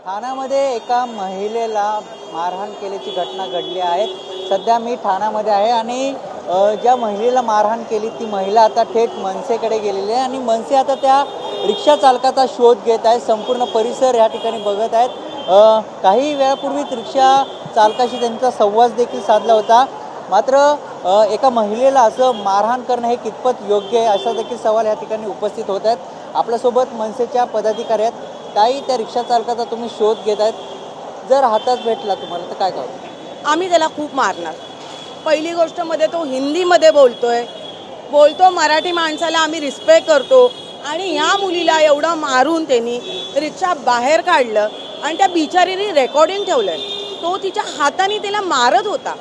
ठाण्यामध्ये एका महिलेला मारहाण केल्याची घटना घडली आहे। सध्या मी ठाण्यामध्ये आहे आणि ज्या महिलेला मारहाण केली ती महिला आता थेट मनसेकडे गेलेली आहे आणि मनसे आता त्या रिक्षा चालकाचा शोध घेत आहे। संपूर्ण परिसर या ठिकाणी बघत आहेत। काही वेळापूर्वीच रिक्षा चालकाशी त्यांचा संवाद देखील साधला होता। मात्र एका महिलेला असं मारहाण करणं हे कितपत योग्य आहे असा देखील सवाल या ठिकाणी उपस्थित होत आहेत। आपल्यासोबत मनसेच्या पदाधिकारी आहेत। काही त्या रिक्षा चालकाचा तुम्ही शोध घेत आहेत, जर हातात भेटला तुम्हाला तर काय कराल? आम्ही त्याला खूप मारणार। पहिली गोष्ट मध्ये तो हिंदीमध्ये बोलतो मराठी माणसाला आम्ही रिस्पेक्ट करतो आणि ह्या मुलीला एवढं मारून त्यांनी रिक्षा बाहेर काढलं आणि त्या बिचारीने रेकॉर्डिंग ठेवलंय। तो तिच्या हाताने तिला मारत होता।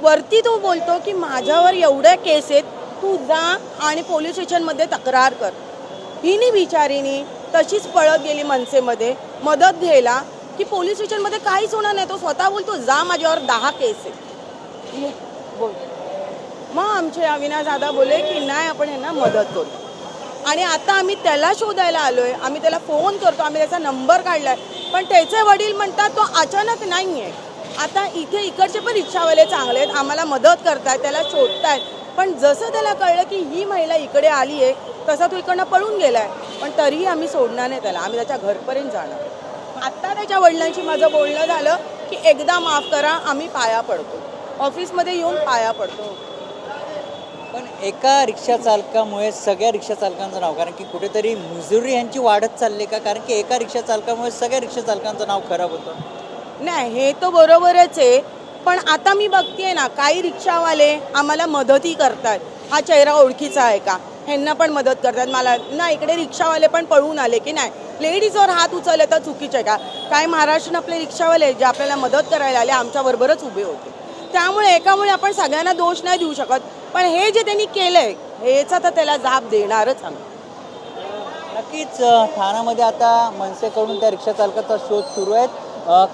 वरती तो बोलतो की माझ्यावर एवढ्या केस आहेत, तू जा आणि पोलीस स्टेशनमध्ये तक्रार कर। हिने बिचारीने तशीच पळत गेली मनसेमध्ये मदत घ्यायला की पोलीस स्टेशनमध्ये काहीच होणार नाही। तो स्वतः बोलतो जा माझ्यावर 10 केस आहेत बोल। मग आमचे अविनाश दादा बोले की नाही आपण यांना मदत करू आणि आता आम्ही त्याला शोधायला आलोय। आम्ही त्याला फोन करतो, आम्ही त्याचा नंबर काढलाय, पण त्याचे वडील म्हणतात तो अचानक नाही आहे। आता इकडचे पण रिक्षावाले चांगले आहेत, आम्हाला मदत करतायत, त्याला शोधतायत, पण जसं त्याला कळलं की ही महिला इकडे आली आहे तसा तो इकडनं पळून गेलाय, पण तरीही आम्ही सोडणार नाही त्याला। आम्ही त्याच्या घरपर्यंत जाणार। आत्ता त्याच्या वडिलांशी माझं बोलणं झालं की एकदा माफ करा, आम्ही पाया पडतो, ऑफिसमध्ये येऊन पाया पडतो। पण एका रिक्षा चालकामुळे सगळ्या रिक्षा चालकांचं नाव, कारण की कुठेतरी मुजुरी यांची वाढत चालली का? कारण की एका रिक्षा चालकामुळे सगळ्या रिक्षा चालकांचं नाव खराब होतं। नाही, हे तर बरोबरच आहे, पण आता मी बघतेय ना काही रिक्षावाले आम्हाला मदतही करतात। हा चेहरा ओळखीचा आहे का, ह्यांना पण मदत करतात मला ना। इकडे रिक्षावाले पण पळून आले की नाही लेडीजवर हात उचलले तर चुकीचे का? काय महाराष्ट्रात आपले रिक्षावाले जे आपल्याला मदत करायला आले आमच्याबरोबरच उभे होते, त्यामुळे एकामुळे आपण सगळ्यांना दोष नाही देऊ शकत। पण हे जे त्यांनी केलंय ह्याचा तर त्याला जाब देणारच आम्ही। नक्कीच ठाण्यामध्ये आता मनसेकडून त्या रिक्षा चालकाचा शोध सुरू आहे।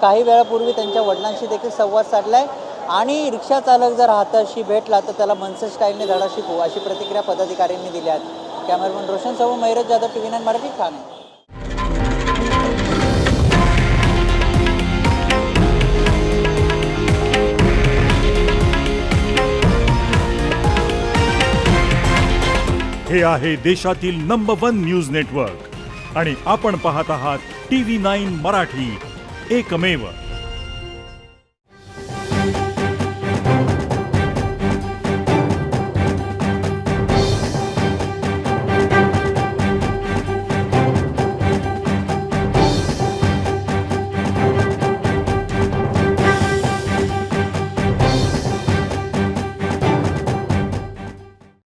काही वेळापूर्वी त्यांच्या वडिलांशी देखील संवाद साधलाय आणि रिक्षा चालक जर हाताशी भेटला तर त्याला मनसे स्टाईलने धडा शिकवू अशी प्रतिक्रिया पदाधिकाऱ्यांनी दिली आहे। कॅमेरामन रोशन सबू, मैरज जाधव, TV9 मराठी, ठाणे। हे आहे देशातील नंबर 1 न्यूज नेटवर्क आणि आपण पाहत आहात TV9 मराठी, एकमेव।